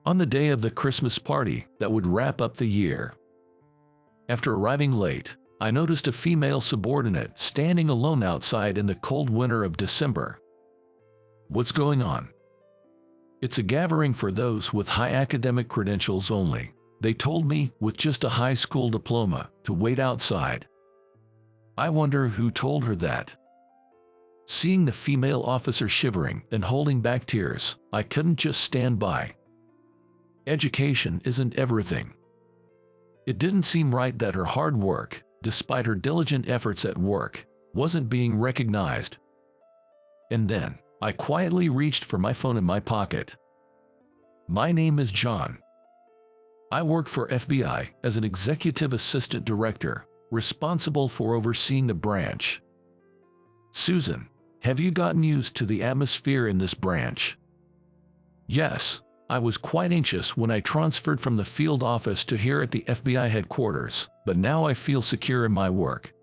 On the day of the Christmas party that would wrap up the year. After arriving late, I noticed a female subordinate standing alone outside in the cold winter of December. What's going on? It's a gathering for those with high academic credentials only, they told me, with just a high school diploma, to wait outside. I wonder who told her that. Seeing the female officer shivering and holding back tears, I couldn't just stand by. Education isn't everything. It didn't seem right that her hard work, despite her diligent efforts at work, wasn't being recognized. And then, I quietly reached for my phone in my pocket. My name is John. I work for FBI as an executive assistant director, responsible for overseeing the branch. Susan, have you gotten used to the atmosphere in this branch? Yes, I was quite anxious when I transferred from the field office to here at the FBI headquarters, but now I feel secure in my work.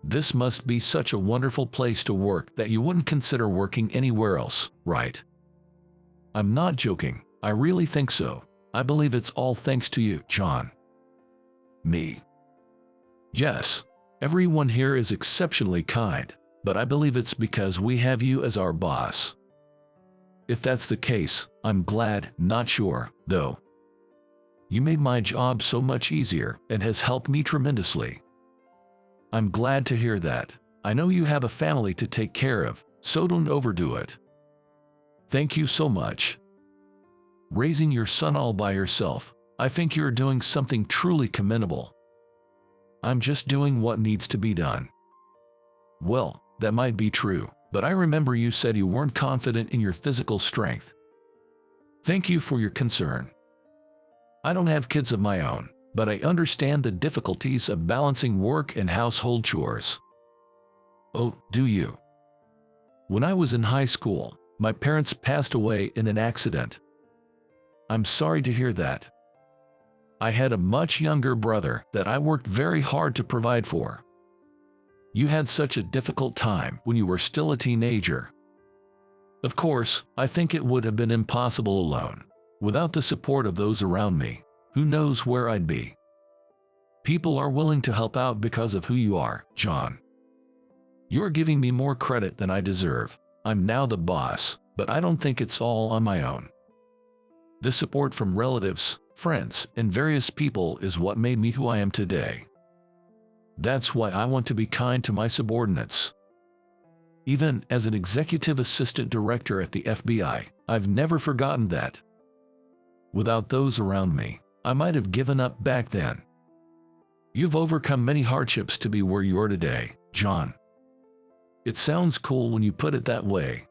This must be such a wonderful place to work that you wouldn't consider working anywhere else, right? I'm not joking, I really think so. I believe it's all thanks to you, John. Me? Yes, everyone here is exceptionally kind, but I believe it's because we have you as our boss. If that's the case, I'm glad, not sure, though. You made my job so much easier and has helped me tremendously. I'm glad to hear that. I know you have a family to take care of, so don't overdo it. Thank you so much. Raising your son all by yourself, I think you're doing something truly commendable. I'm just doing what needs to be done. Well, that might be true, but I remember you said you weren't confident in your physical strength. Thank you for your concern. I don't have kids of my own, but I understand the difficulties of balancing work and household chores. Oh, do you? When I was in high school, my parents passed away in an accident. I'm sorry to hear that. I had a much younger brother that I worked very hard to provide for. You had such a difficult time when you were still a teenager. Of course, I think it would have been impossible alone. Without the support of those around me, who knows where I'd be. People are willing to help out because of who you are, John. You're giving me more credit than I deserve. I'm now the boss, but I don't think it's all on my own. The support from relatives, friends, and various people is what made me who I am today. That's why I want to be kind to my subordinates. Even as an executive assistant director at the FBI, I've never forgotten that. Without those around me, I might have given up back then. You've overcome many hardships to be where you are today, John. It sounds cool when you put it that way.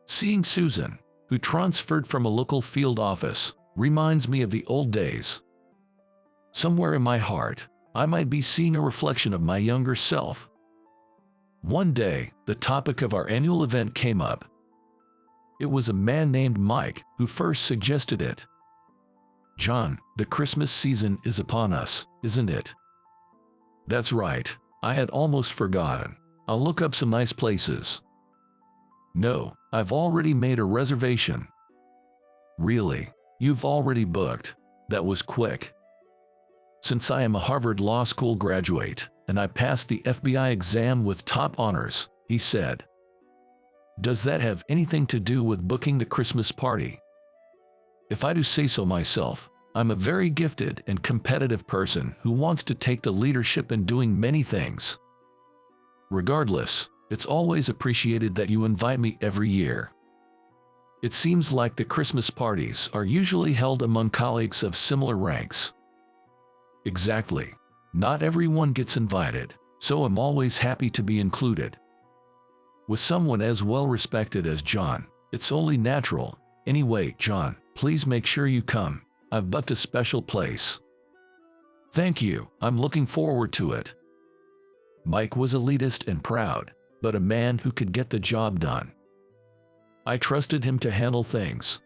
Seeing Susan, who transferred from a local field office, reminds me of the old days. Somewhere in my heart, I might be seeing a reflection of my younger self. One day, the topic of our annual event came up. It was a man named Mike who first suggested it. John, the Christmas season is upon us, isn't it? That's right, I had almost forgotten. I'll look up some nice places. No, I've already made a reservation. Really? You've already booked? That was quick. Since I am a Harvard Law School graduate, and I passed the FBI exam with top honors, he said. Does that have anything to do with booking the Christmas party? If I do say so myself, I'm a very gifted and competitive person who wants to take the leadership in doing many things. Regardless, it's always appreciated that you invite me every year. It seems like the Christmas parties are usually held among colleagues of similar ranks. Exactly. Not everyone gets invited, so I'm always happy to be included. With someone as well respected as John, it's only natural. Anyway, John, please make sure you come. I've booked a special place. Thank you, I'm looking forward to it. Mike was elitist and proud, but a man who could get the job done. I trusted him to handle things.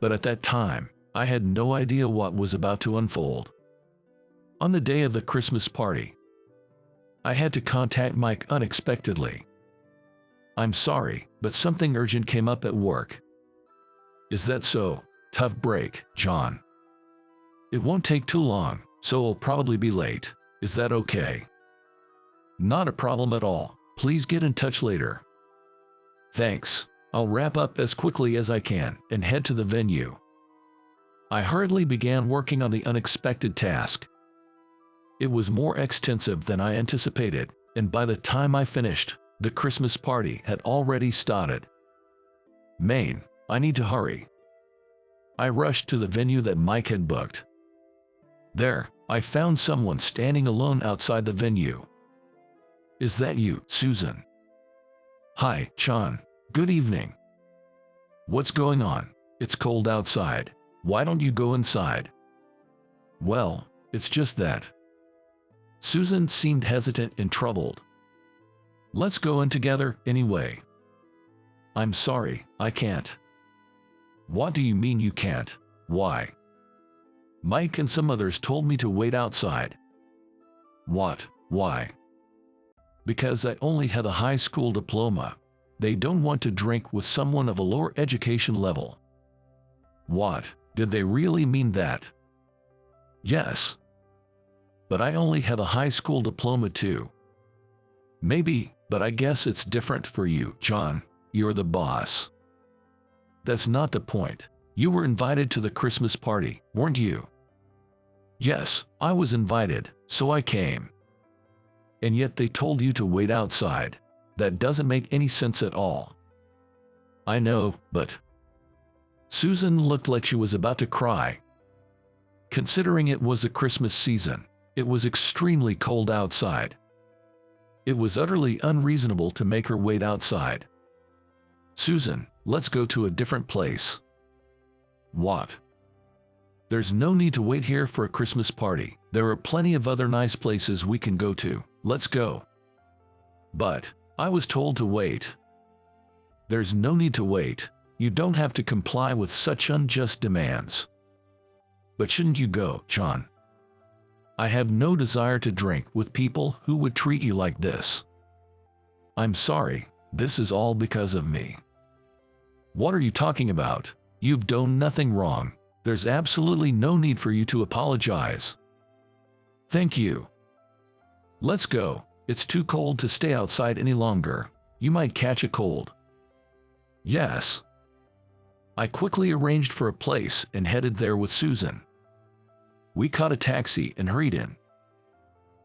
But at that time, I had no idea what was about to unfold. On the day of the Christmas party, I had to contact Mike unexpectedly. I'm sorry, but something urgent came up at work. Is that so? Tough break, John. It won't take too long, so I'll probably be late. Is that okay? Not a problem at all. Please get in touch later. Thanks. I'll wrap up as quickly as I can and head to the venue. I hurriedly began working on the unexpected task. It was more extensive than I anticipated, and by the time I finished, the Christmas party had already started. Man, I need to hurry. I rushed to the venue that Mike had booked. There, I found someone standing alone outside the venue. Is that you, Susan? Hi, John. Good evening. What's going on? It's cold outside. Why don't you go inside? Well, it's just that. Susan seemed hesitant and troubled. Let's go in together anyway. I'm sorry, I can't. What do you mean you can't? Why? Mike and some others told me to wait outside. What? Why? Because I only had a high school diploma. They don't want to drink with someone of a lower education level. What? Did they really mean that? Yes. But I only have a high school diploma too. Maybe, but I guess it's different for you, John. You're the boss. That's not the point. You were invited to the Christmas party, weren't you? Yes, I was invited, so I came. And yet they told you to wait outside. That doesn't make any sense at all. I know, but... Susan looked like she was about to cry. Considering it was the Christmas season, it was extremely cold outside. It was utterly unreasonable to make her wait outside. Susan, let's go to a different place. What? There's no need to wait here for a Christmas party. There are plenty of other nice places we can go to. Let's go. But I was told to wait. There's no need to wait. You don't have to comply with such unjust demands. But shouldn't you go, John? I have no desire to drink with people who would treat you like this. I'm sorry, this is all because of me. What are you talking about? You've done nothing wrong. There's absolutely no need for you to apologize. Thank you. Let's go. It's too cold to stay outside any longer. You might catch a cold. Yes. I quickly arranged for a place and headed there with Susan. We caught a taxi and hurried in.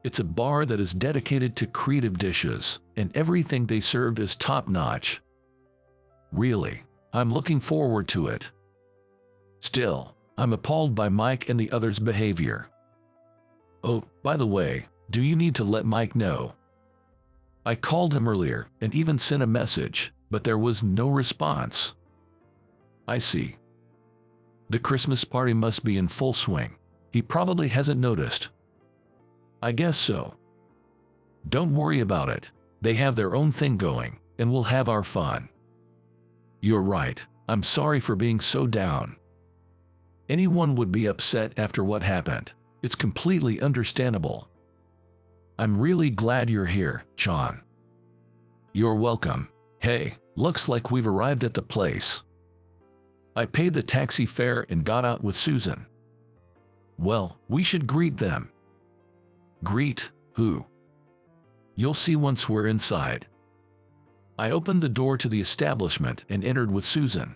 It's a bar that is dedicated to creative dishes, and everything they served is top-notch. Really, I'm looking forward to it. Still, I'm appalled by Mike and the others' behavior. Oh, by the way, do you need to let Mike know? I called him earlier and even sent a message, but there was no response. I see. The Christmas party must be in full swing. He probably hasn't noticed. I guess so. Don't worry about it. They have their own thing going, and we'll have our fun. You're right. I'm sorry for being so down. Anyone would be upset after what happened. It's completely understandable. I'm really glad you're here, John. You're welcome. Hey, looks like we've arrived at the place. I paid the taxi fare and got out with Susan. Well, we should greet them. Greet who? You'll see once we're inside. I opened the door to the establishment and entered with Susan.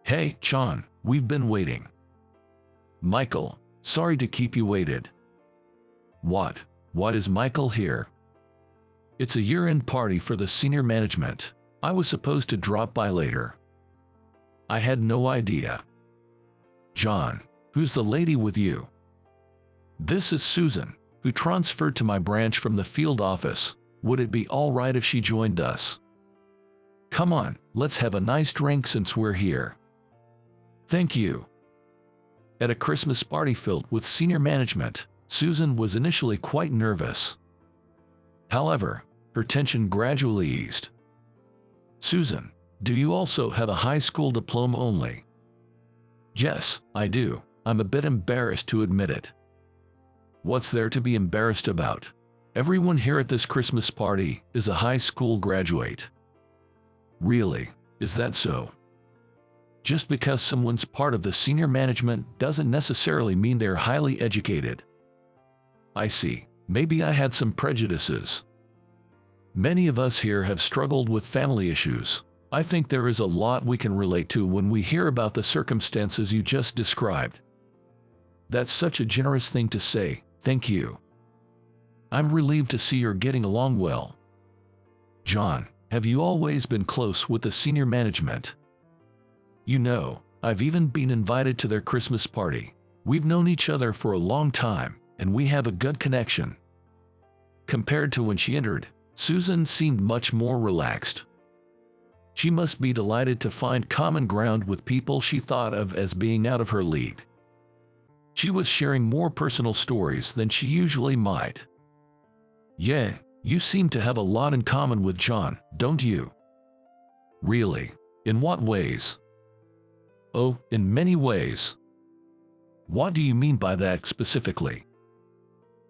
Hey, John, we've been waiting. Michael, sorry to keep you waited. What? What is Michael here? It's a year-end party for the senior management. I was supposed to drop by later. I had no idea. John, who's the lady with you? This is Susan, who transferred to my branch from the field office. Would it be all right if she joined us? Come on, let's have a nice drink since we're here. Thank you. At a Christmas party filled with senior management, Susan was initially quite nervous. However, her tension gradually eased. Susan, do you also have a high school diploma only? Yes, I do. I'm a bit embarrassed to admit it. What's there to be embarrassed about? Everyone here at this Christmas party is a high school graduate. Really, is that so? Just because someone's part of the senior management doesn't necessarily mean they're highly educated. I see. Maybe I had some prejudices. Many of us here have struggled with family issues. I think there is a lot we can relate to when we hear about the circumstances you just described. That's such a generous thing to say. Thank you. I'm relieved to see you're getting along well. John, have you always been close with the senior management? You know, I've even been invited to their Christmas party. We've known each other for a long time, and we have a good connection. Compared to when she entered, Susan seemed much more relaxed. She must be delighted to find common ground with people she thought of as being out of her league. She was sharing more personal stories than she usually might. Yeah, you seem to have a lot in common with John, don't you? Really? In what ways? Oh, in many ways. What do you mean by that specifically?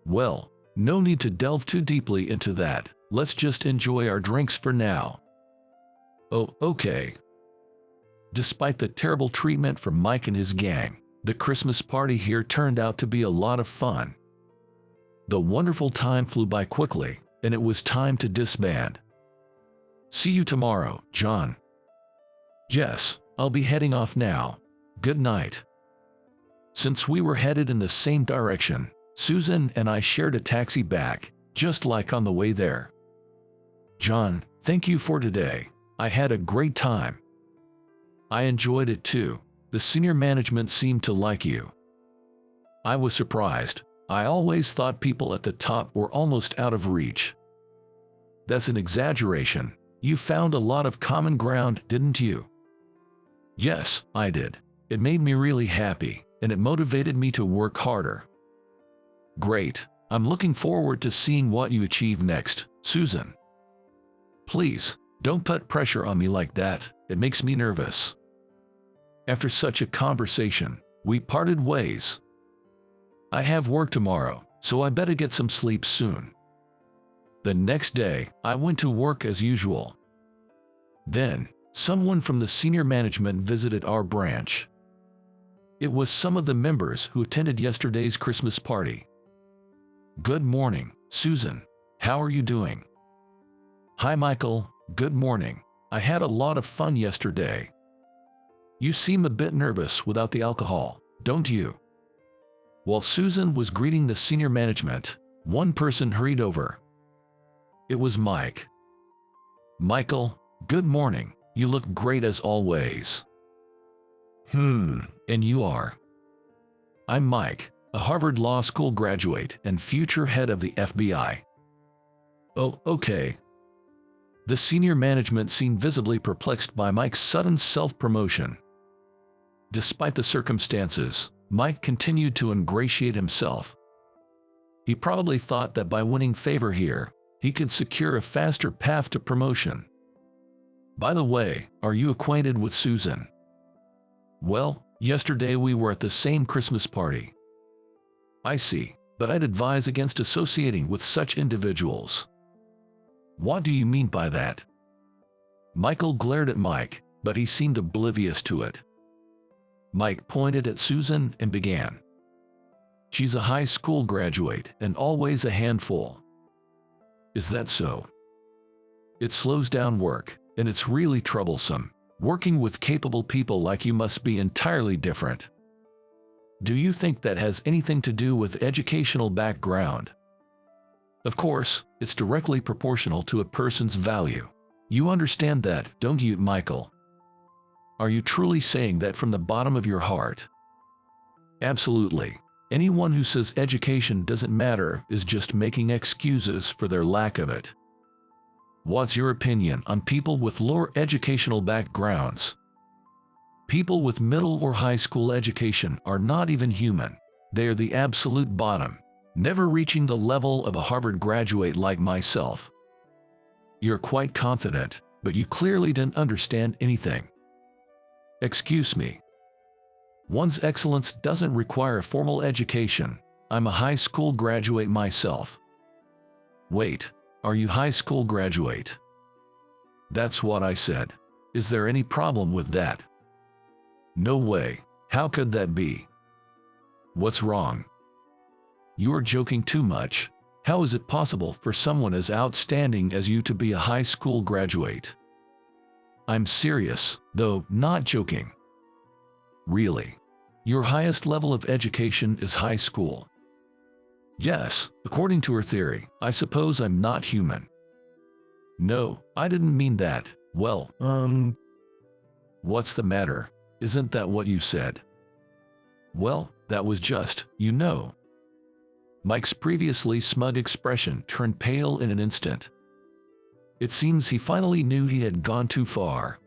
Well, no need to delve too deeply into that. Let's just enjoy our drinks for now. Oh, okay. Despite the terrible treatment from Mike and his gang, the Christmas party here turned out to be a lot of fun. The wonderful time flew by quickly, and it was time to disband. See you tomorrow, John. Jess, I'll be heading off now. Good night. Since we were headed in the same direction, Susan and I shared a taxi back, just like on the way there. John, thank you for today. I had a great time. I enjoyed it too. The senior management seemed to like you. I was surprised. I always thought people at the top were almost out of reach. That's an exaggeration. You found a lot of common ground, didn't you? Yes, I did. It made me really happy, and it motivated me to work harder. Great. I'm looking forward to seeing what you achieve next, Susan. Please, don't put pressure on me like that. It makes me nervous. After such a conversation, we parted ways. I have work tomorrow, so I better get some sleep soon. The next day, I went to work as usual. Then, someone from the senior management visited our branch. It was some of the members who attended yesterday's Christmas party. Good morning, Susan. How are you doing? Hi, Michael. Good morning. I had a lot of fun yesterday. You seem a bit nervous without the alcohol, don't you? While Susan was greeting the senior management, one person hurried over. It was Mike. Michael, good morning. You look great as always. And you are? I'm Mike, a Harvard Law School graduate and future head of the FBI. Oh, okay. The senior management seemed visibly perplexed by Mike's sudden self-promotion. Despite the circumstances, Mike continued to ingratiate himself. He probably thought that by winning favor here, he could secure a faster path to promotion. By the way, are you acquainted with Susan? Well, yesterday we were at the same Christmas party. I see, but I'd advise against associating with such individuals. What do you mean by that? Michael glared at Mike, but he seemed oblivious to it. Mike pointed at Susan and began. She's a high school graduate and always a handful. Is that so? It slows down work, and it's really troublesome. Working with capable people like you must be entirely different. Do you think that has anything to do with educational background? Of course, it's directly proportional to a person's value. You understand that, don't you, Michael? Are you truly saying that from the bottom of your heart? Absolutely. Anyone who says education doesn't matter is just making excuses for their lack of it. What's your opinion on people with lower educational backgrounds? People with middle or high school education are not even human. They are the absolute bottom, never reaching the level of a Harvard graduate like myself. You're quite confident, but you clearly didn't understand anything. Excuse me. One's excellence doesn't require a formal education. I'm a high school graduate myself. Wait, are you high school graduate? That's what I said. Is there any problem with that? No way. How could that be? What's wrong? You are joking too much. How is it possible for someone as outstanding as you to be a high school graduate? I'm serious, though not joking. Really? Your highest level of education is high school? Yes, according to her theory. I suppose I'm not human. No, I didn't mean that. Well, what's the matter? Isn't that what you said? Well, that was just, you know. Mike's previously smug expression turned pale in an instant. It seems he finally knew he had gone too far.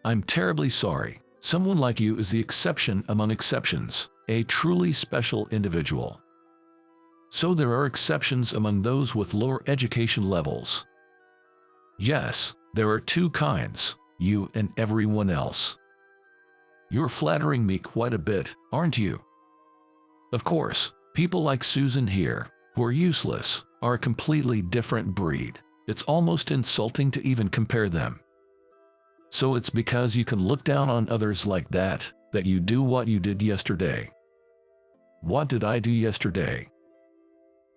I'm terribly sorry. Someone like you is the exception among exceptions, a truly special individual. So there are exceptions among those with lower education levels. Yes, there are two kinds, you and everyone else. You're flattering me quite a bit, aren't you? Of course, people like Susan here, who are useless, are a completely different breed. It's almost insulting to even compare them. So it's because you can look down on others like that, that you do what you did yesterday. What did I do yesterday?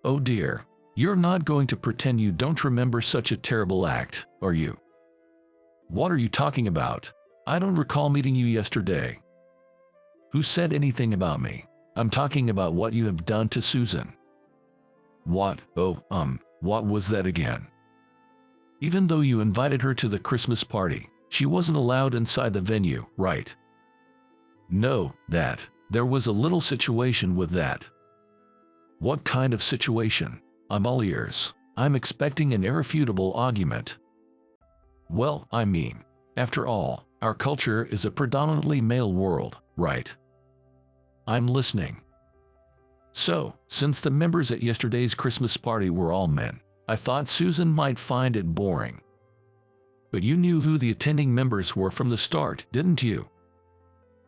Oh dear, you're not going to pretend you don't remember such a terrible act, are you? What are you talking about? I don't recall meeting you yesterday. Who said anything about me? I'm talking about what you have done to Susan. What? Oh, what was that again? Even though you invited her to the Christmas party, she wasn't allowed inside the venue, right? No, there was a little situation with that. What kind of situation? I'm all ears. I'm expecting an irrefutable argument. Well, I mean, after all, our culture is a predominantly male world, right? I'm listening. So, since the members at yesterday's Christmas party were all men, I thought Susan might find it boring. But you knew who the attending members were from the start, didn't you?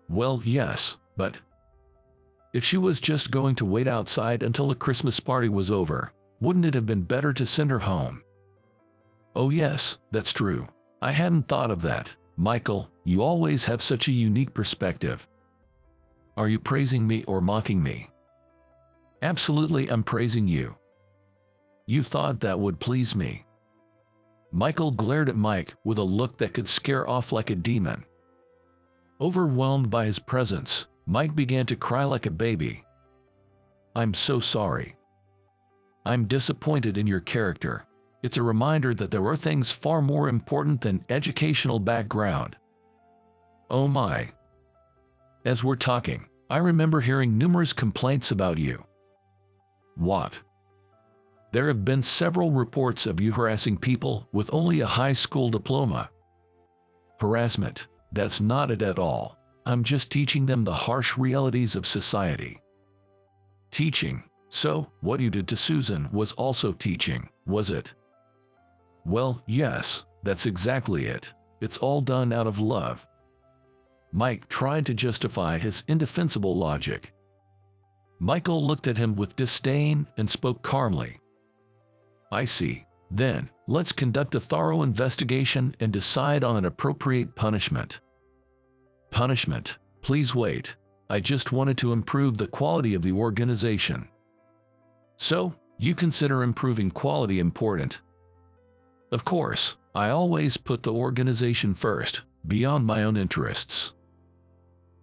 Well, yes, but if she was just going to wait outside until the Christmas party was over, wouldn't it have been better to send her home? Oh yes, that's true. I hadn't thought of that. Michael, you always have such a unique perspective. Are you praising me or mocking me? Absolutely, I'm praising you. You thought that would please me. Michael glared at Mike with a look that could scare off like a demon. Overwhelmed by his presence, Mike began to cry like a baby. I'm so sorry. I'm disappointed in your character. It's a reminder that there are things far more important than educational background. Oh my. As we're talking, I remember hearing numerous complaints about you. What? There have been several reports of you harassing people with only a high school diploma. Harassment, that's not it at all. I'm just teaching them the harsh realities of society. Teaching. So, what you did to Susan was also teaching, was it? Well, yes, that's exactly it. It's all done out of love. Mike tried to justify his indefensible logic. Michael looked at him with disdain and spoke calmly. I see. Then, let's conduct a thorough investigation and decide on an appropriate punishment. Punishment? Please wait. I just wanted to improve the quality of the organization. So, you consider improving quality important? Of course, I always put the organization first, beyond my own interests.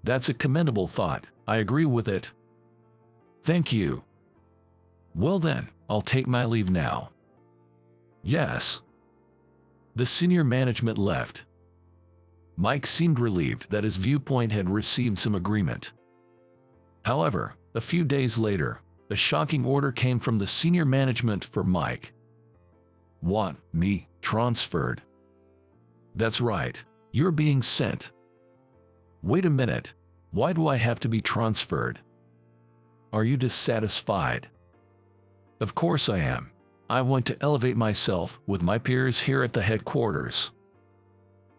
That's a commendable thought. I agree with it. Thank you. Well then, I'll take my leave now. Yes. The senior management left. Mike seemed relieved that his viewpoint had received some agreement. However, a few days later, a shocking order came from the senior management for Mike. What? Me? Transferred? That's right. You're being sent. Wait a minute. Why do I have to be transferred? Are you dissatisfied? Of course I am. I want to elevate myself with my peers here at the headquarters.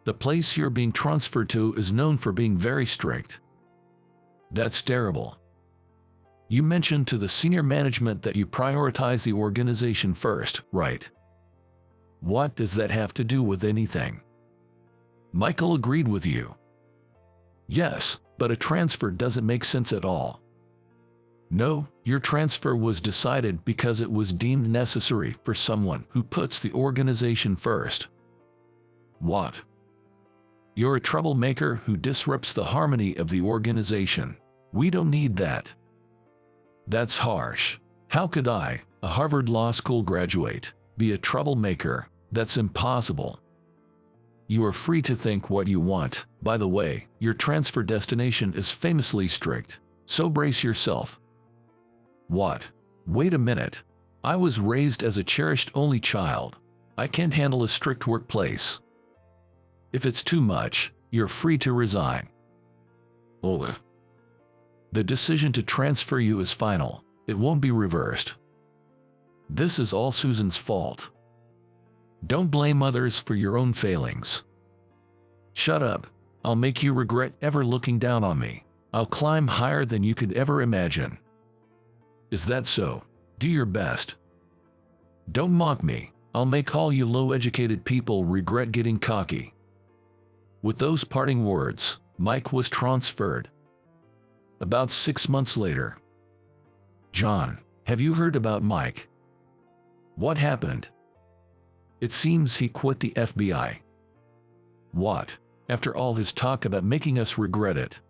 The place you're being transferred to is known for being very strict. That's terrible. You mentioned to the senior management that you prioritize the organization first, right? What does that have to do with anything? Michael agreed with you. Yes, but a transfer doesn't make sense at all. No, your transfer was decided because it was deemed necessary for someone who puts the organization first. What? You're a troublemaker who disrupts the harmony of the organization. We don't need that. That's harsh. How could I, a Harvard Law School graduate, be a troublemaker? That's impossible. You are free to think what you want. By the way, your transfer destination is famously strict, so brace yourself. What? Wait a minute. I was raised as a cherished only child. I can't handle a strict workplace. If it's too much, you're free to resign. Oh. The decision to transfer you is final. It won't be reversed. This is all Susan's fault. Don't blame others for your own failings. Shut up. I'll make you regret ever looking down on me. I'll climb higher than you could ever imagine. Is that so? Do your best. Don't mock me. I'll make all you low-educated people regret getting cocky. With those parting words, Mike was transferred. About 6 months later. John, have you heard about Mike? What happened? It seems he quit the FBI. What? After all his talk about making us regret it.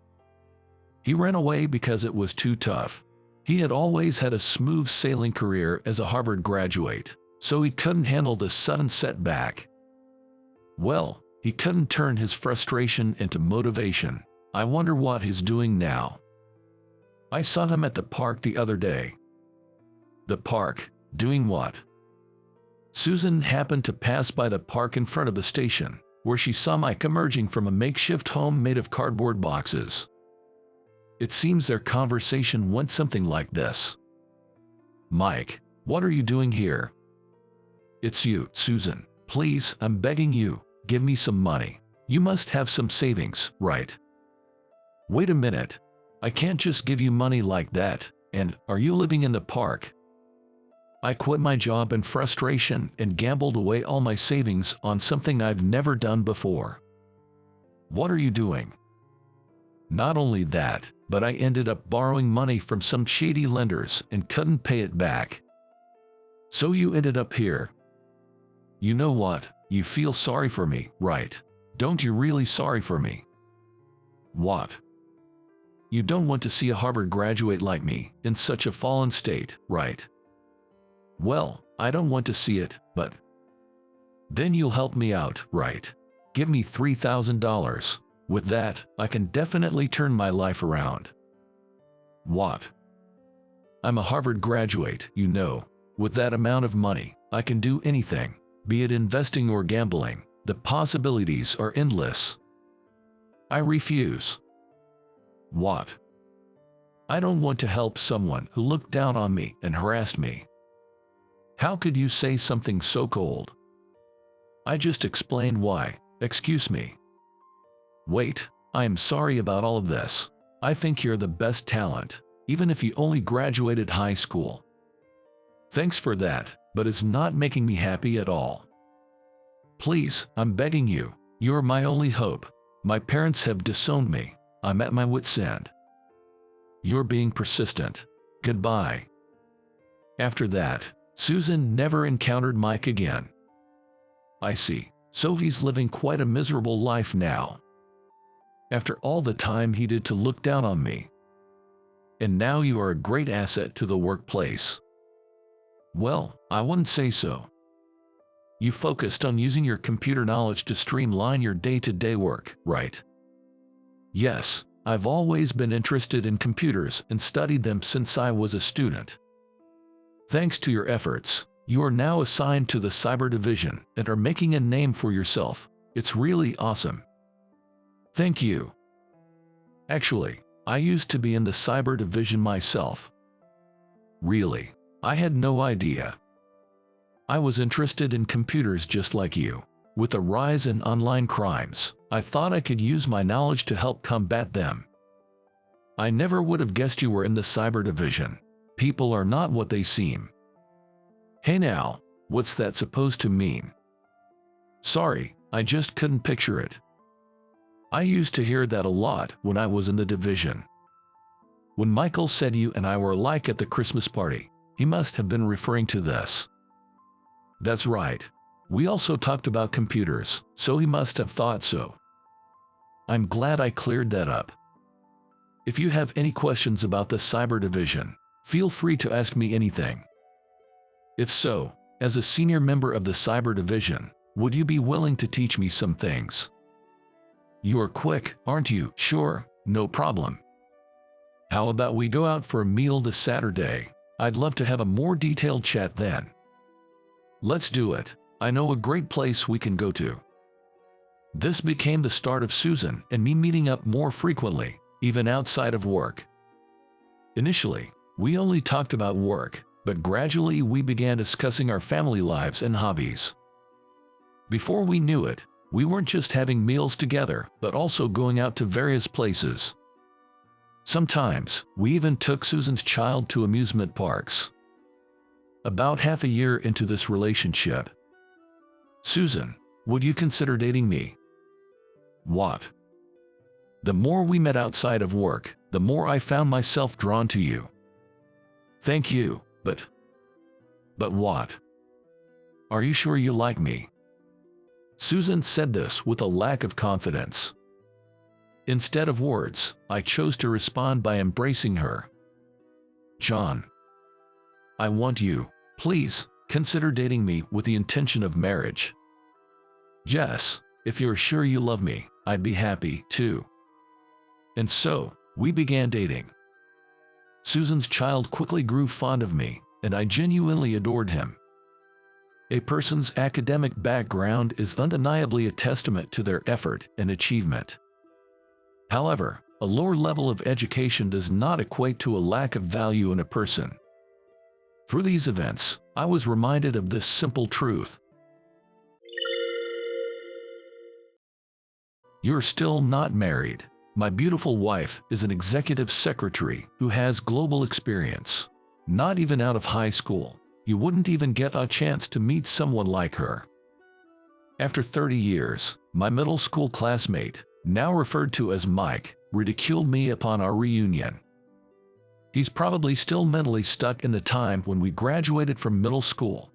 He ran away because it was too tough. He had always had a smooth sailing career as a Harvard graduate, so he couldn't handle the sudden setback. Well, he couldn't turn his frustration into motivation. I wonder what he's doing now. I saw him at the park the other day. The park? Doing what? Susan happened to pass by the park in front of the station, where she saw Mike emerging from a makeshift home made of cardboard boxes. It seems their conversation went something like this. Mike, what are you doing here? It's you, Susan. Please, I'm begging you, give me some money. You must have some savings, right? Wait a minute. I can't just give you money like that. And are you living in the park? I quit my job in frustration and gambled away all my savings on something I've never done before. What are you doing? Not only that, but I ended up borrowing money from some shady lenders and couldn't pay it back. So you ended up here. You know what? You feel sorry for me, right? Don't you really sorry for me? What? You don't want to see a Harvard graduate like me in such a fallen state, right? Well, I don't want to see it, but then you'll help me out, right? Give me $3,000. With that, I can definitely turn my life around. What? I'm a Harvard graduate, you know. With that amount of money, I can do anything, be it investing or gambling. The possibilities are endless. I refuse. What? I don't want to help someone who looked down on me and harassed me. How could you say something so cold? I just explained why. Excuse me. Wait, I am sorry about all of this. I think you're the best talent, even if you only graduated high school. Thanks for that, but it's not making me happy at all. Please, I'm begging you. You're my only hope. My parents have disowned me. I'm at my wit's end. You're being persistent. Goodbye. After that, Susan never encountered Mike again. I see. So he's living quite a miserable life now. After all the time he did to look down on me. And now you are a great asset to the workplace. Well, I wouldn't say so. You focused on using your computer knowledge to streamline your day-to-day work, right? Yes, I've always been interested in computers and studied them since I was a student. Thanks to your efforts, you are now assigned to the cyber division and are making a name for yourself. It's really awesome. Thank you. Actually, I used to be in the cyber division myself. Really? I had no idea. I was interested in computers just like you. With the rise in online crimes, I thought I could use my knowledge to help combat them. I never would have guessed you were in the cyber division. People are not what they seem. Hey now, what's that supposed to mean? Sorry, I just couldn't picture it. I used to hear that a lot when I was in the division. When Michael said you and I were alike at the Christmas party, he must have been referring to this. That's right. We also talked about computers, so he must have thought so. I'm glad I cleared that up. If you have any questions about the cyber division, feel free to ask me anything. If so, as a senior member of the cyber division, would you be willing to teach me some things? You're quick, aren't you? Sure, no problem. How about we go out for a meal this Saturday? I'd love to have a more detailed chat then. Let's do it. I know a great place we can go to. This became the start of Susan and me meeting up more frequently, even outside of work. Initially, we only talked about work, but gradually we began discussing our family lives and hobbies. Before we knew it, we weren't just having meals together, but also going out to various places. Sometimes, we even took Susan's child to amusement parks. About half a year into this relationship. Susan, would you consider dating me? What? The more we met outside of work, the more I found myself drawn to you. Thank you, but what? Are you sure you like me? Susan said this with a lack of confidence. Instead of words, I chose to respond by embracing her. John, I want you. Please, consider dating me with the intention of marriage. Yes, if you're sure you love me, I'd be happy too. And so, we began dating. Susan's child quickly grew fond of me, and I genuinely adored him. A person's academic background is undeniably a testament to their effort and achievement. However, a lower level of education does not equate to a lack of value in a person. Through these events, I was reminded of this simple truth. You're still not married. My beautiful wife is an executive secretary who has global experience. Not even out of high school. You wouldn't even get a chance to meet someone like her. After 30 years, my middle school classmate, now referred to as Mike, ridiculed me upon our reunion. He's probably still mentally stuck in the time when we graduated from middle school.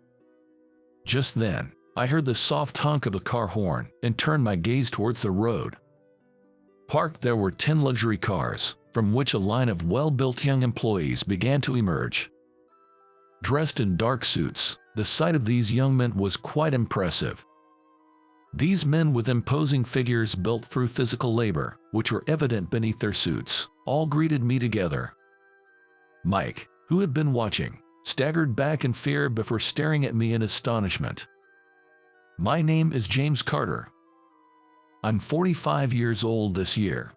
Just then, I heard the soft honk of a car horn and turned my gaze towards the road. Parked there were 10 luxury cars, from which a line of well-built young employees began to emerge. Dressed in dark suits, the sight of these young men was quite impressive. These men with imposing figures built through physical labor, which were evident beneath their suits, all greeted me together. Mike, who had been watching, staggered back in fear before staring at me in astonishment. My name is James Carter. I'm 45 years old this year.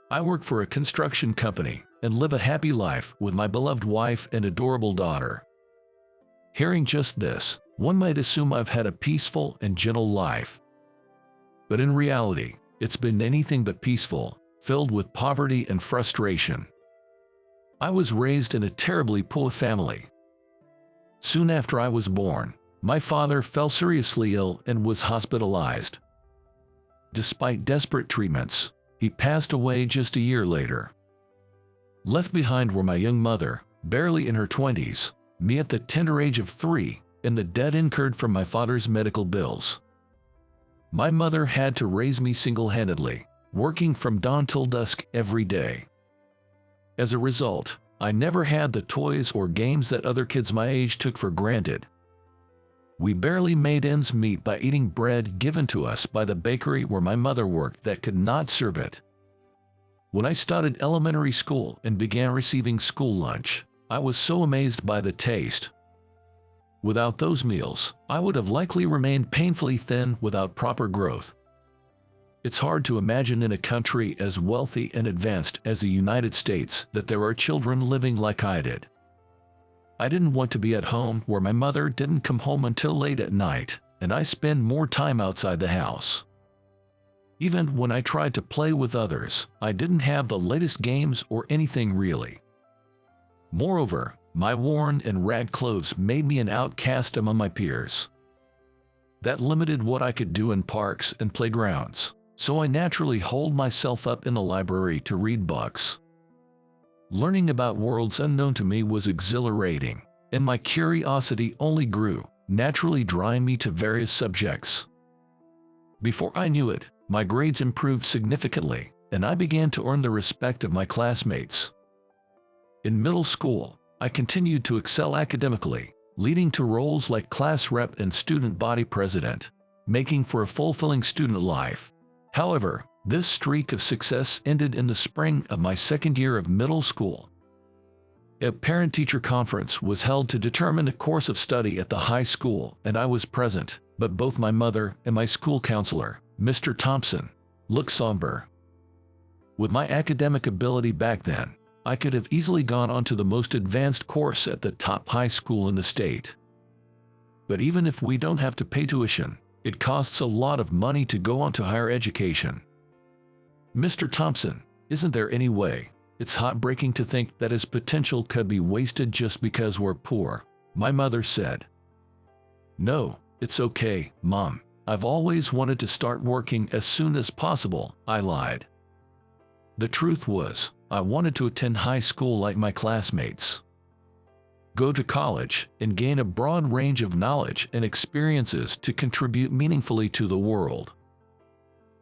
I work for a construction company and live a happy life with my beloved wife and adorable daughter. Hearing just this, one might assume I've had a peaceful and gentle life. But in reality, it's been anything but peaceful, filled with poverty and frustration. I was raised in a terribly poor family. Soon after I was born, my father fell seriously ill and was hospitalized. Despite desperate treatments, he passed away just a year later. Left behind were my young mother, barely in her 20s, me at the tender age of 3, and the debt incurred from my father's medical bills. My mother had to raise me single-handedly, working from dawn till dusk every day. As a result, I never had the toys or games that other kids my age took for granted. We barely made ends meet by eating bread given to us by the bakery where my mother worked that could not serve it. When I started elementary school and began receiving school lunch, I was so amazed by the taste. Without those meals, I would have likely remained painfully thin without proper growth. It's hard to imagine in a country as wealthy and advanced as the United States that there are children living like I did. I didn't want to be at home where my mother didn't come home until late at night, and I spend more time outside the house. Even when I tried to play with others, I didn't have the latest games or anything really. Moreover, my worn and ragged clothes made me an outcast among my peers. That limited what I could do in parks and playgrounds. so I naturally holed myself up in the library to read books. Learning about worlds unknown to me was exhilarating, and my curiosity only grew, naturally drawing me to various subjects. Before I knew it, my grades improved significantly, and I began to earn the respect of my classmates. In middle school, I continued to excel academically, leading to roles like class rep and student body president, making for a fulfilling student life. However, this streak of success ended in the spring of my second year of middle school. A parent-teacher conference was held to determine a course of study at the high school, and I was present, but both my mother and my school counselor, Mr. Thompson, looked somber. With my academic ability back then, I could have easily gone on to the most advanced course at the top high school in the state. But even if we don't have to pay tuition, it costs a lot of money to go on to higher education. Mr. Thompson, isn't there any way? It's heartbreaking to think that his potential could be wasted just because we're poor, my mother said. No, it's okay, Mom. I've always wanted to start working as soon as possible, I lied. The truth was, I wanted to attend high school like my classmates, go to college, and gain a broad range of knowledge and experiences to contribute meaningfully to the world.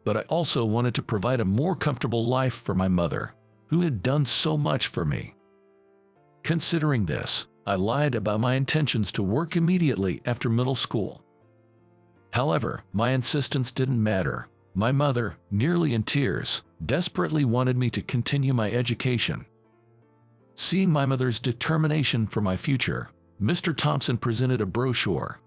But I also wanted to provide a more comfortable life for my mother, who had done so much for me. Considering this, I lied about my intentions to work immediately after middle school. However, my insistence didn't matter. My mother, nearly in tears, desperately wanted me to continue my education. Seeing my mother's determination for my future, Mr. Thompson presented a brochure.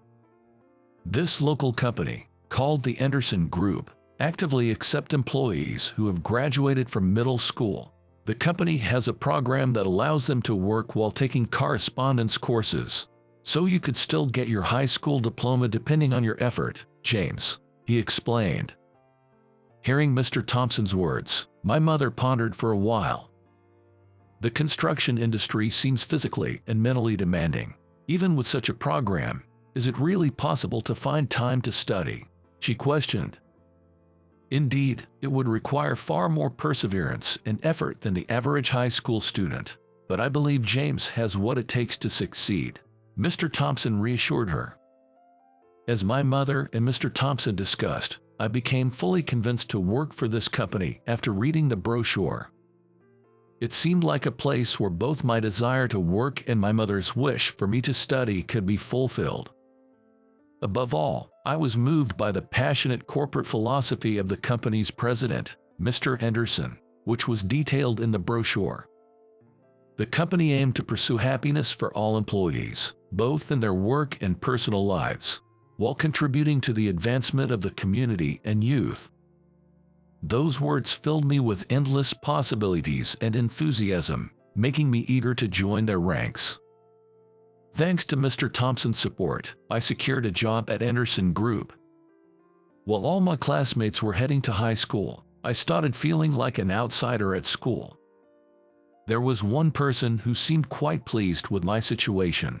This local company, called the Anderson Group, actively accepts employees who have graduated from middle school. The company has a program that allows them to work while taking correspondence courses, so you could still get your high school diploma depending on your effort, James, he explained. Hearing Mr. Thompson's words, my mother pondered for a while. The construction industry seems physically and mentally demanding. Even with such a program, is it really possible to find time to study? She questioned. Indeed, it would require far more perseverance and effort than the average high school student, but I believe James has what it takes to succeed, Mr. Thompson reassured her. As my mother and Mr. Thompson discussed, I became fully convinced to work for this company after reading the brochure. It seemed like a place where both my desire to work and my mother's wish for me to study could be fulfilled. Above all, I was moved by the passionate corporate philosophy of the company's president, Mr. Anderson, which was detailed in the brochure. The company aimed to pursue happiness for all employees, both in their work and personal lives, while contributing to the advancement of the community and youth. Those words filled me with endless possibilities and enthusiasm, making me eager to join their ranks. Thanks to Mr. Thompson's support, I secured a job at Anderson Group. While all my classmates were heading to high school, I started feeling like an outsider at school. There was one person who seemed quite pleased with my situation.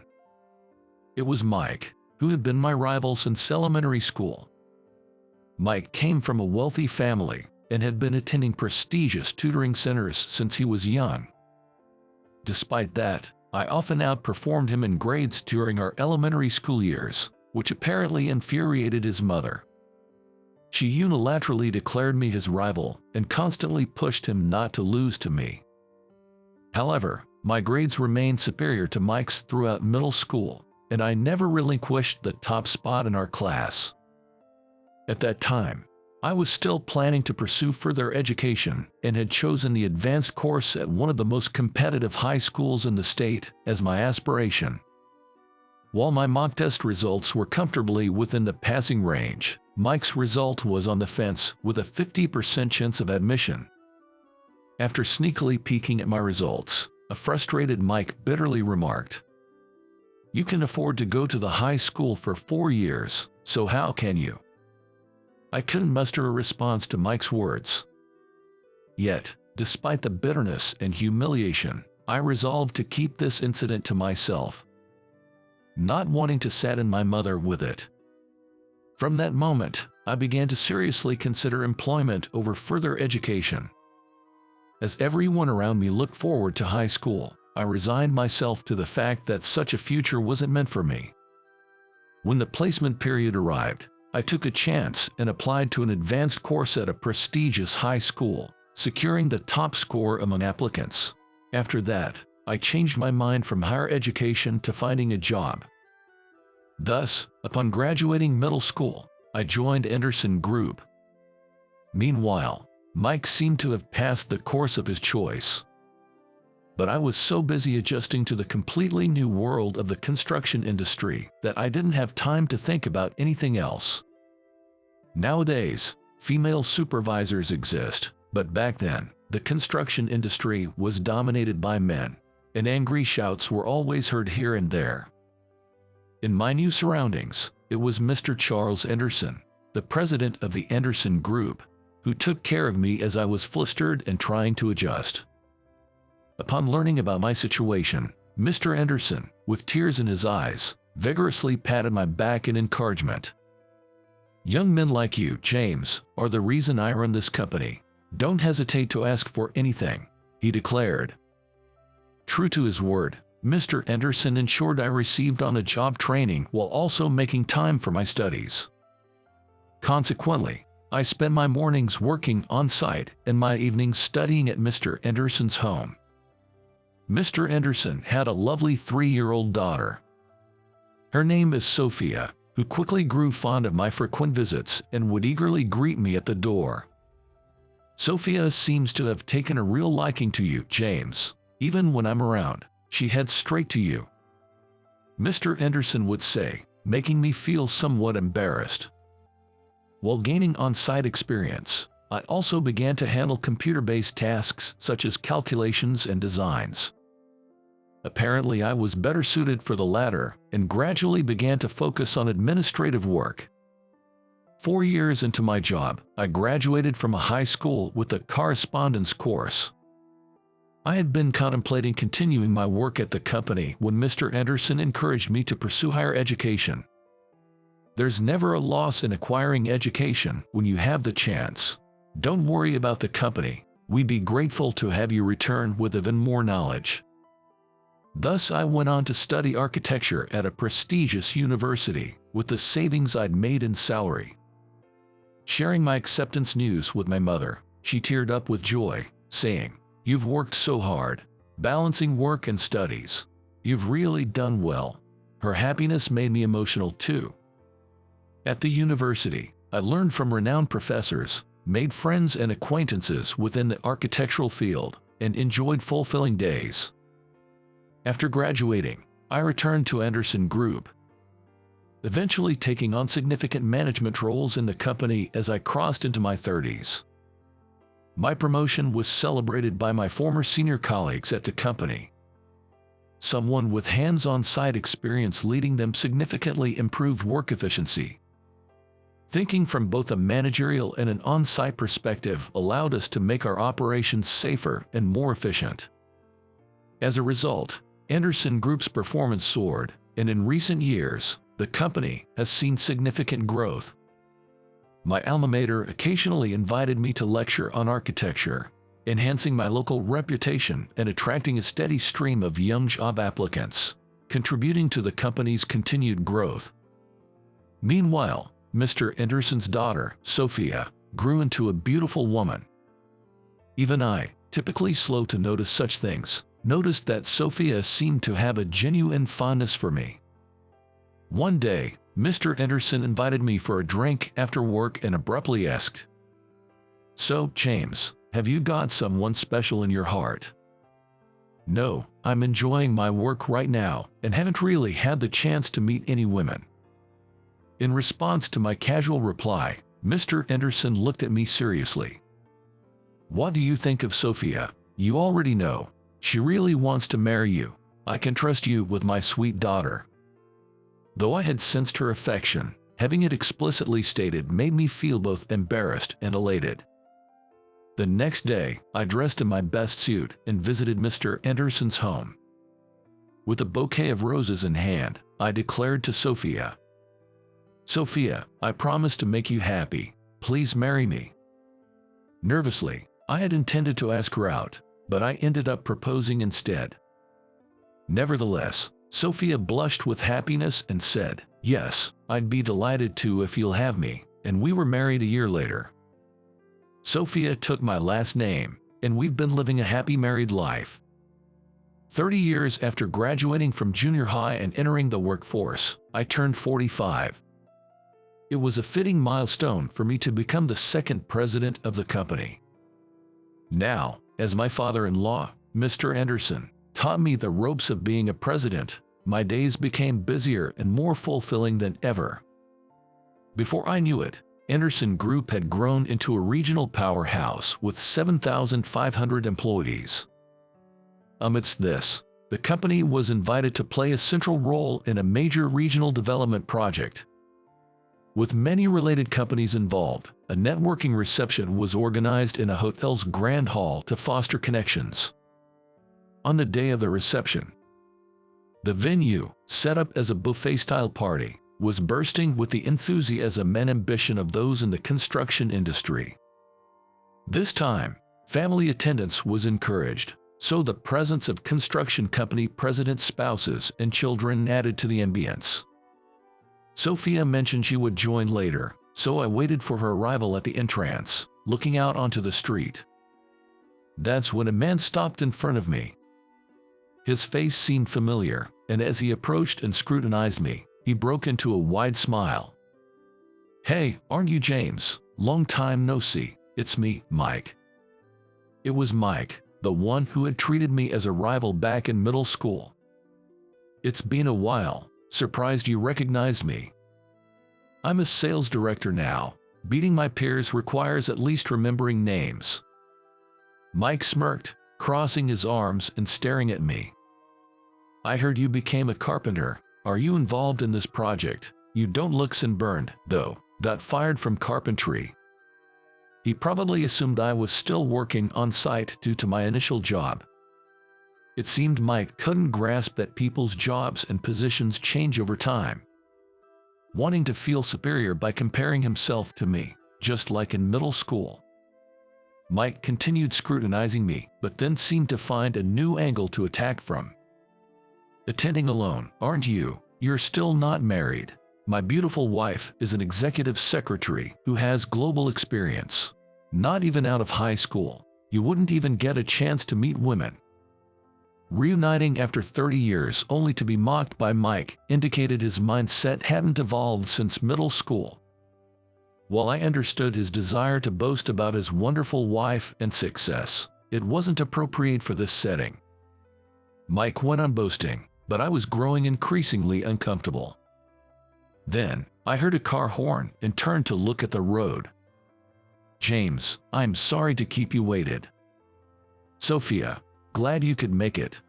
It was Mike, who had been my rival since elementary school. Mike came from a wealthy family and had been attending prestigious tutoring centers since he was young. Despite that, I often outperformed him in grades during our elementary school years, which apparently infuriated his mother. She unilaterally declared me his rival and constantly pushed him not to lose to me. However, my grades remained superior to Mike's throughout middle school, and I never relinquished the top spot in our class. At that time, I was still planning to pursue further education and had chosen the advanced course at one of the most competitive high schools in the state as my aspiration. While my mock test results were comfortably within the passing range, Mike's result was on the fence with a 50% chance of admission. After sneakily peeking at my results, a frustrated Mike bitterly remarked, "You can afford to go to the high school for 4 years, so how can you?" I couldn't muster a response to Mike's words. Yet, despite the bitterness and humiliation, I resolved to keep this incident to myself, not wanting to sadden my mother with it. From that moment, I began to seriously consider employment over further education. As everyone around me looked forward to high school, I resigned myself to the fact that such a future wasn't meant for me. When the placement period arrived, I took a chance and applied to an advanced course at a prestigious high school, securing the top score among applicants. After that, I changed my mind from higher education to finding a job. Thus, upon graduating middle school, I joined Anderson Group. Meanwhile, Mike seemed to have passed the course of his choice. But I was so busy adjusting to the completely new world of the construction industry that I didn't have time to think about anything else. Nowadays, female supervisors exist, but back then, the construction industry was dominated by men, and angry shouts were always heard here and there. In my new surroundings, it was Mr. Charles Anderson, the president of the Anderson Group, who took care of me as I was flustered and trying to adjust. Upon learning about my situation, Mr. Anderson, with tears in his eyes, vigorously patted my back in encouragement. "Young men like you, James, are the reason I run this company. Don't hesitate to ask for anything," he declared. True to his word, Mr. Anderson ensured I received on-the-job training while also making time for my studies. Consequently, I spent my mornings working on-site and my evenings studying at Mr. Anderson's home. Mr. Anderson had a lovely 3-year-old daughter. Her name is Sophia, who quickly grew fond of my frequent visits and would eagerly greet me at the door. "Sophia seems to have taken a real liking to you, James. Even when I'm around, she heads straight to you," Mr. Anderson would say, making me feel somewhat embarrassed. While gaining on-site experience, I also began to handle computer-based tasks such as calculations and designs. Apparently, I was better suited for the latter and gradually began to focus on administrative work. 4 years into my job, I graduated from a high school with a correspondence course. I had been contemplating continuing my work at the company when Mr. Anderson encouraged me to pursue higher education. "There's never a loss in acquiring education when you have the chance. Don't worry about the company. We'd be grateful to have you return with even more knowledge." Thus, I went on to study architecture at a prestigious university with the savings I'd made in salary. Sharing my acceptance news with my mother, she teared up with joy, saying, "You've worked so hard, balancing work and studies. You've really done well." Her happiness made me emotional too. At the university, I learned from renowned professors, made friends and acquaintances within the architectural field, and enjoyed fulfilling days. After graduating, I returned to Anderson Group, eventually taking on significant management roles in the company as I crossed into my 30s. My promotion was celebrated by my former senior colleagues at the company. Someone with hands-on site experience leading them significantly improved work efficiency. Thinking from both a managerial and an on-site perspective allowed us to make our operations safer and more efficient. As a result, Anderson Group's performance soared, and in recent years, the company has seen significant growth. My alma mater occasionally invited me to lecture on architecture, enhancing my local reputation and attracting a steady stream of young job applicants, contributing to the company's continued growth. Meanwhile, Mr. Anderson's daughter, Sophia, grew into a beautiful woman. Even I, typically slow to notice such things, noticed that Sophia seemed to have a genuine fondness for me. One day, Mr. Anderson invited me for a drink after work and abruptly asked, "So, James, have you got someone special in your heart?" "No, I'm enjoying my work right now and haven't really had the chance to meet any women." In response to my casual reply, Mr. Anderson looked at me seriously. "What do you think of Sophia? You already know. She really wants to marry you. I can trust you with my sweet daughter." Though I had sensed her affection, having it explicitly stated made me feel both embarrassed and elated. The next day, I dressed in my best suit and visited Mr. Anderson's home. With a bouquet of roses in hand, I declared to Sophia, "Sophia, I promise to make you happy. Please marry me." Nervously, I had intended to ask her out, but I ended up proposing instead. Nevertheless, Sophia blushed with happiness and said, "Yes, I'd be delighted to if you'll have me," and we were married a year later. Sophia took my last name, and we've been living a happy married life. 30 years after graduating from junior high and entering the workforce, I turned 45. It was a fitting milestone for me to become the second president of the company. Now, as my father-in-law, Mr. Anderson, taught me the ropes of being a president, my days became busier and more fulfilling than ever. Before I knew it, Anderson Group had grown into a regional powerhouse with 7,500 employees. Amidst this, the company was invited to play a central role in a major regional development project. With many related companies involved, a networking reception was organized in a hotel's grand hall to foster connections. On the day of the reception, the venue, set up as a buffet-style party, was bursting with the enthusiasm and ambition of those in the construction industry. This time, family attendance was encouraged, so the presence of construction company presidents' spouses and children added to the ambience. Sophia mentioned she would join later, so I waited for her arrival at the entrance, looking out onto the street. That's when a man stopped in front of me. His face seemed familiar, and as he approached and scrutinized me, he broke into a wide smile. "Hey, aren't you James? Long time no see. It's me, Mike." It was Mike, the one who had treated me as a rival back in middle school. "It's been a while. Surprised you recognized me." "I'm a sales director now. Beating my peers requires at least remembering names." Mike smirked, crossing his arms and staring at me. "I heard you became a carpenter. Are you involved in this project? You don't look sunburned, though." Got fired from carpentry. He probably assumed I was still working on site due to my initial job. It seemed Mike couldn't grasp that people's jobs and positions change over time. Wanting to feel superior by comparing himself to me, just like in middle school. Mike continued scrutinizing me, but then seemed to find a new angle to attack from. "Attending alone, aren't you? You're still not married. My beautiful wife is an executive secretary who has global experience. Not even out of high school. You wouldn't even get a chance to meet women." Reuniting after 30 years only to be mocked by Mike indicated his mindset hadn't evolved since middle school. While I understood his desire to boast about his wonderful wife and success, it wasn't appropriate for this setting. Mike went on boasting, but I was growing increasingly uncomfortable. Then, I heard a car horn and turned to look at the road. "James, I'm sorry to keep you waited." "Sophia, glad you could make it."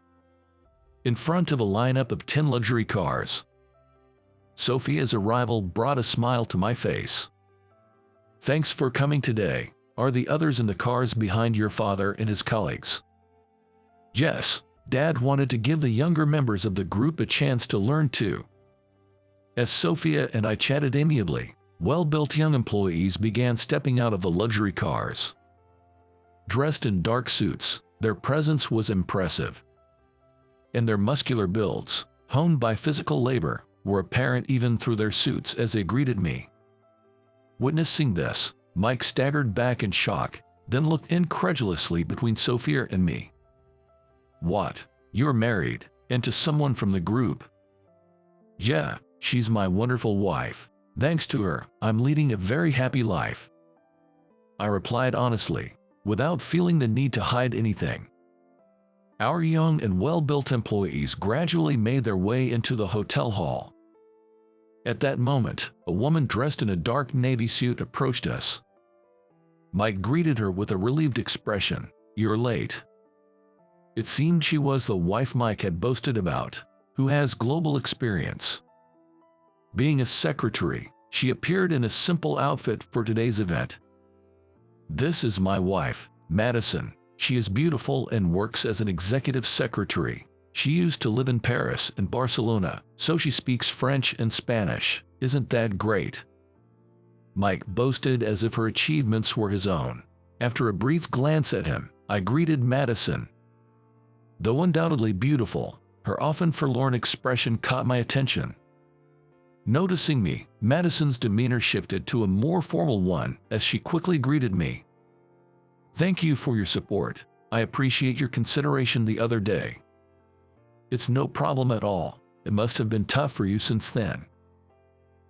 In front of a lineup of 10 luxury cars. Sophia's arrival brought a smile to my face. "Thanks for coming today. Are the others in the cars behind your father and his colleagues?" "Yes, Dad wanted to give the younger members of the group a chance to learn too." As Sophia and I chatted amiably, well-built young employees began stepping out of the luxury cars. Dressed in dark suits, their presence was impressive. And their muscular builds, honed by physical labor, were apparent even through their suits as they greeted me. Witnessing this, Mike staggered back in shock, then looked incredulously between Sophia and me. "What? You're married, and to someone from the group?" "Yeah. She's my wonderful wife. Thanks to her, I'm leading a very happy life," I replied honestly, without feeling the need to hide anything. Our young and well-built employees gradually made their way into the hotel hall. At that moment, a woman dressed in a dark navy suit approached us. Mike greeted her with a relieved expression. "You're late." It seemed she was the wife Mike had boasted about, who has global experience. Being a secretary, she appeared in a simple outfit for today's event. "This is my wife, Madison. She is beautiful and works as an executive secretary. She used to live in Paris and Barcelona, so she speaks French and Spanish," Isn't that great?" Mike boasted as if her achievements were his own. After a brief glance at him, I greeted Madison. Though undoubtedly beautiful, her often forlorn expression caught my attention. Noticing me, Madison's demeanor shifted to a more formal one as she quickly greeted me. "Thank you for your support. I appreciate your consideration the other day." "It's no problem at all. It must have been tough for you since then."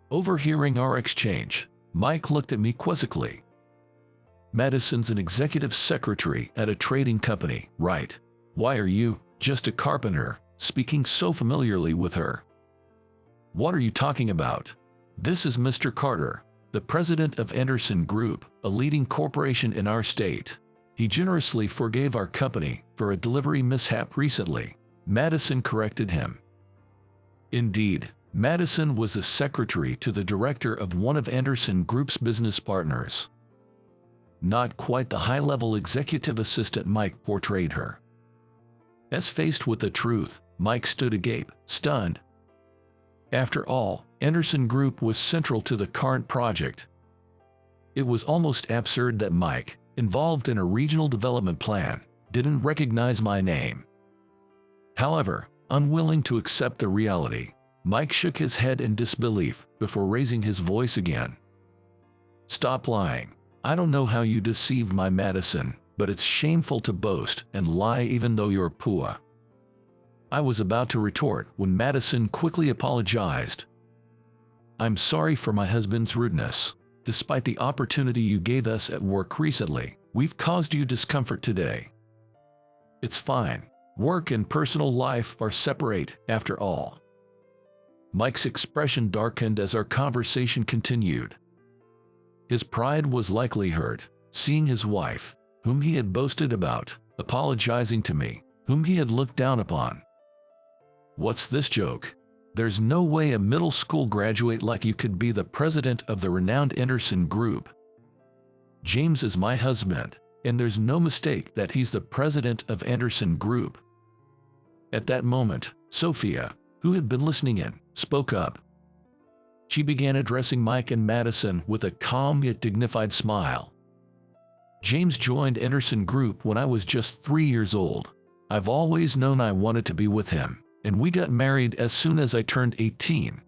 Overhearing our exchange, Mike looked at me quizzically. "Madison's an executive secretary at a trading company, right? Why are you, just a carpenter, speaking so familiarly with her?" "What are you talking about? This is Mr. Carter, the president of Anderson Group, a leading corporation in our state. He generously forgave our company for a delivery mishap recently," Madison corrected him. Indeed, Madison was the secretary to the director of one of Anderson Group's business partners. Not quite the high-level executive assistant Mike portrayed her. As faced with the truth, Mike stood agape, stunned. After all, Anderson Group was central to the current project. It was almost absurd that Mike, involved in a regional development plan, didn't recognize my name. However, unwilling to accept the reality, Mike shook his head in disbelief before raising his voice again. "Stop lying. I don't know how you deceived my Madison, but it's shameful to boast and lie even though you're poor." I was about to retort when Madison quickly apologized. "I'm sorry for my husband's rudeness. Despite the opportunity you gave us at work recently, we've caused you discomfort today." "It's fine. Work and personal life are separate, after all." Mike's expression darkened as our conversation continued. His pride was likely hurt, seeing his wife, whom he had boasted about, apologizing to me, whom he had looked down upon. "What's this joke? There's no way a middle school graduate like you could be the president of the renowned Anderson Group. James is my husband, and there's no mistake that he's the president of Anderson Group." At that moment, Sophia, who had been listening in, spoke up. She began addressing Mike and Madison with a calm yet dignified smile. "James joined Anderson Group when I was just 3 years old. I've always known I wanted to be with him, and we got married as soon as I turned 18.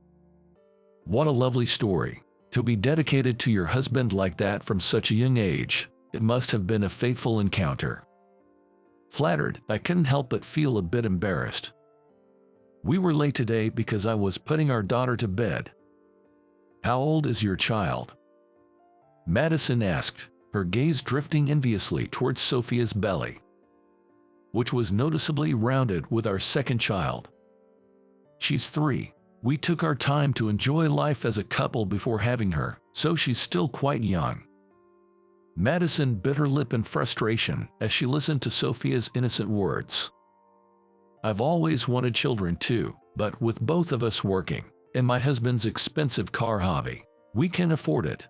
What a lovely story. To be dedicated to your husband like that from such a young age, it must have been a fateful encounter." Flattered, I couldn't help but feel a bit embarrassed. "We were late today because I was putting our daughter to bed." "How old is your child?" Madison asked, her gaze drifting enviously towards Sophia's belly, which was noticeably rounded with our second child. "She's 3. We took our time to enjoy life as a couple before having her, so she's still quite young." Madison bit her lip in frustration as she listened to Sophia's innocent words. "I've always wanted children too, but with both of us working, and my husband's expensive car hobby, we can't afford it."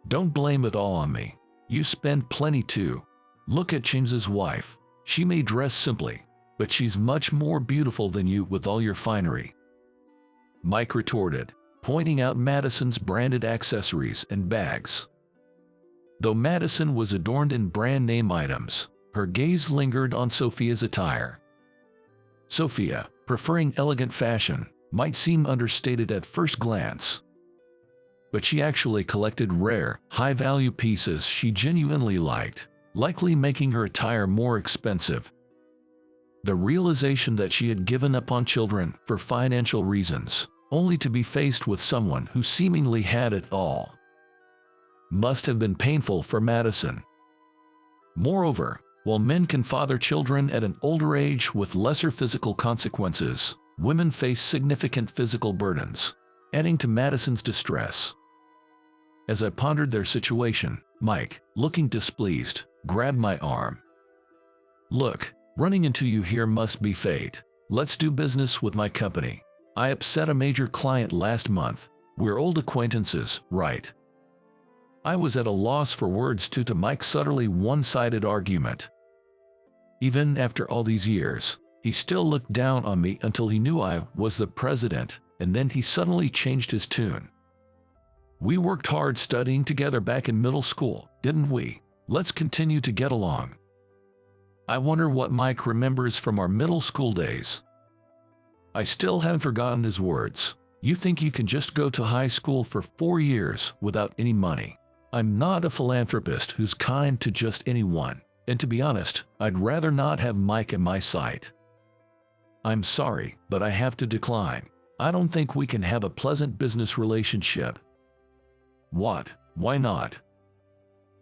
"Don't blame it all on me. You spend plenty too. Look at James's wife. She may dress simply, but she's much more beautiful than you with all your finery," Mike retorted, pointing out Madison's branded accessories and bags. Though Madison was adorned in brand-name items, her gaze lingered on Sophia's attire. Sophia, preferring elegant fashion, might seem understated at first glance, but she actually collected rare, high-value pieces she genuinely liked, likely making her attire more expensive. The realization that she had given up on children for financial reasons, only to be faced with someone who seemingly had it all, must have been painful for Madison. Moreover, while men can father children at an older age with lesser physical consequences, women face significant physical burdens, adding to Madison's distress. As I pondered their situation, Mike, looking displeased, grabbed my arm. "Look, running into you here must be fate. Let's do business with my company. I upset a major client last month. We're old acquaintances, right?" I was at a loss for words to Mike's utterly one-sided argument. Even after all these years, he still looked down on me until he knew I was the president, and then he suddenly changed his tune. "We worked hard studying together back in middle school, didn't we? Let's continue to get along." I wonder what Mike remembers from our middle school days. I still haven't forgotten his words. "You think you can just go to high school for 4 years without any money?" I'm not a philanthropist who's kind to just anyone, and to be honest, I'd rather not have Mike in my sight. I'm sorry, but I have to decline. I don't think we can have a pleasant business relationship. What? Why not?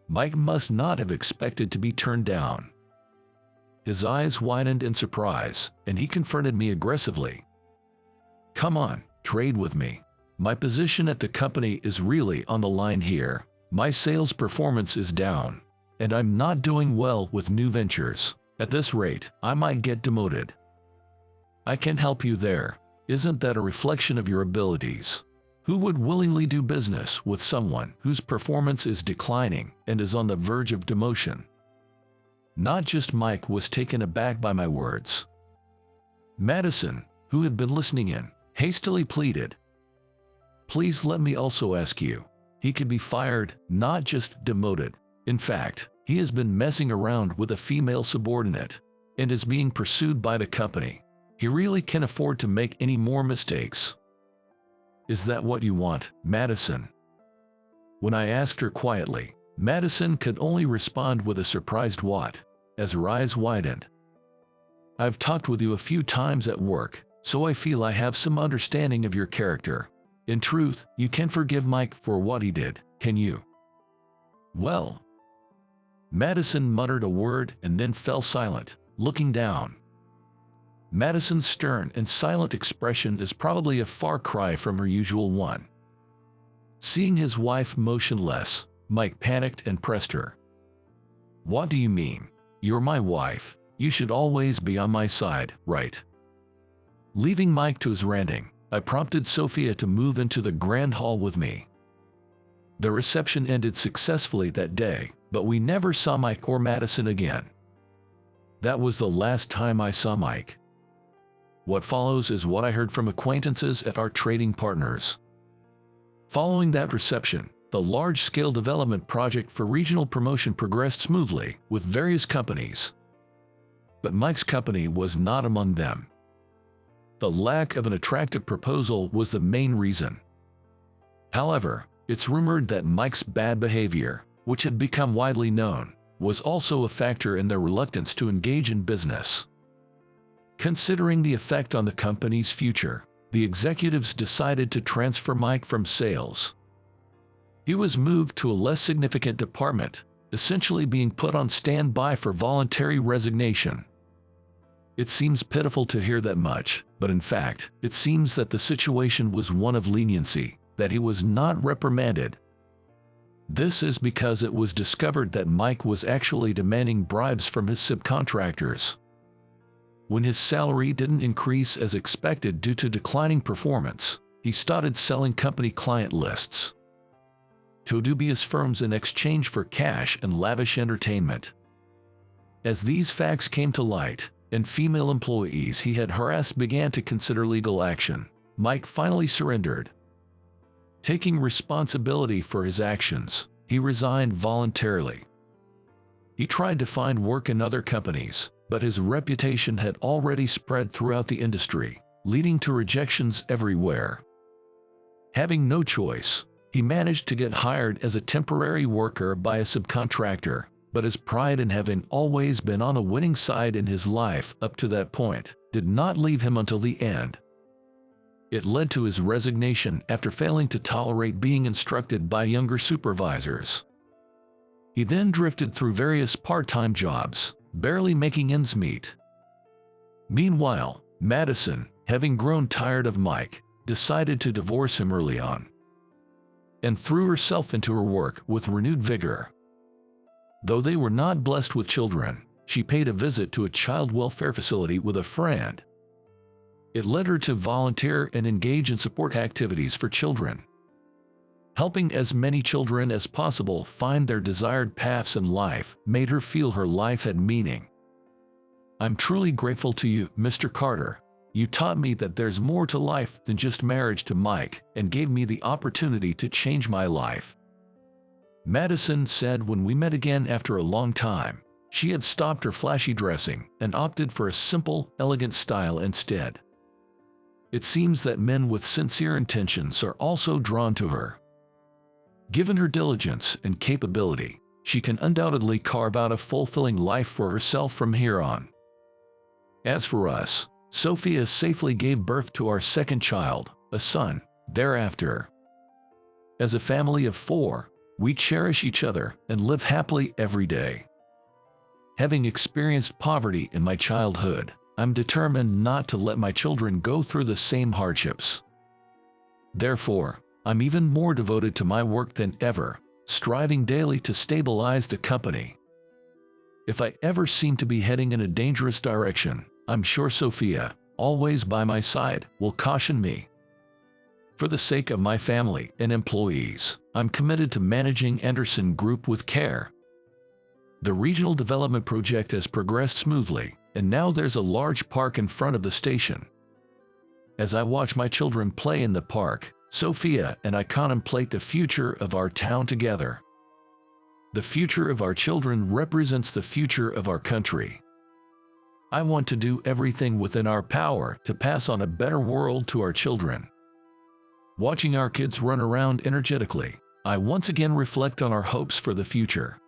Mike must not have expected to be turned down. His eyes widened in surprise, and he confronted me aggressively. "Come on, trade with me. My position at the company is really on the line here. My sales performance is down, and I'm not doing well with new ventures. At this rate, I might get demoted. I can help you there. Isn't that a reflection of your abilities? Who would willingly do business with someone whose performance is declining and is on the verge of demotion?" Not just Mike was taken aback by my words. Madison, who had been listening in, hastily pleaded, "Please let me also ask you. He could be fired, not just demoted. In fact, he has been messing around with a female subordinate and is being pursued by the company. He really can't afford to make any more mistakes." "Is that what you want, Madison?" When I asked her quietly, Madison could only respond with a surprised "what?" as her eyes widened. "I've talked with you a few times at work, so I feel I have some understanding of your character. In truth, you can forgive Mike for what he did, can you?" "Well..." Madison muttered a word and then fell silent, looking down. Madison's stern and silent expression is probably a far cry from her usual one. Seeing his wife motionless, Mike panicked and pressed her. "What do you mean? You're my wife. You should always be on my side, right?" Leaving Mike to his ranting, I prompted Sophia to move into the grand hall with me. The reception ended successfully that day, but we never saw Mike or Madison again. That was the last time I saw Mike. What follows is what I heard from acquaintances at our trading partners. Following that reception, the large-scale development project for regional promotion progressed smoothly with various companies. But Mike's company was not among them. The lack of an attractive proposal was the main reason. However, it's rumored that Mike's bad behavior, which had become widely known, was also a factor in their reluctance to engage in business. Considering the effect on the company's future, the executives decided to transfer Mike from sales. He was moved to a less significant department, essentially being put on standby for voluntary resignation. It seems pitiful to hear that much, but in fact, it seems that the situation was one of leniency, that he was not reprimanded. This is because it was discovered that Mike was actually demanding bribes from his subcontractors. When his salary didn't increase as expected due to declining performance, he started selling company client lists to dubious firms in exchange for cash and lavish entertainment. As these facts came to light, and female employees he had harassed began to consider legal action, Mike finally surrendered. Taking responsibility for his actions, he resigned voluntarily. He tried to find work in other companies, but his reputation had already spread throughout the industry, leading to rejections everywhere. Having no choice, he managed to get hired as a temporary worker by a subcontractor, but his pride in having always been on a winning side in his life up to that point did not leave him until the end. It led to his resignation after failing to tolerate being instructed by younger supervisors. He then drifted through various part-time jobs, barely making ends meet. Meanwhile, Madison, having grown tired of Mike, decided to divorce him early on, and threw herself into her work with renewed vigor. Though they were not blessed with children, she paid a visit to a child welfare facility with a friend. It led her to volunteer and engage in support activities for children. Helping as many children as possible find their desired paths in life made her feel her life had meaning. "I'm truly grateful to you, Mr. Carter. You taught me that there's more to life than just marriage to Mike and gave me the opportunity to change my life." Madison said when we met again after a long time, she had stopped her flashy dressing and opted for a simple, elegant style instead. It seems that men with sincere intentions are also drawn to her. Given her diligence and capability, she can undoubtedly carve out a fulfilling life for herself from here on. As for us, Sophia safely gave birth to our second child, a son, thereafter. As a family of 4, we cherish each other and live happily every day. Having experienced poverty in my childhood, I'm determined not to let my children go through the same hardships. Therefore, I'm even more devoted to my work than ever, striving daily to stabilize the company. If I ever seem to be heading in a dangerous direction, I'm sure Sophia, always by my side, will caution me. For the sake of my family and employees, I'm committed to managing Anderson Group with care. The regional development project has progressed smoothly, and now there's a large park in front of the station. As I watch my children play in the park, Sophia and I contemplate the future of our town together. The future of our children represents the future of our country. I want to do everything within our power to pass on a better world to our children. Watching our kids run around energetically, I once again reflect on our hopes for the future.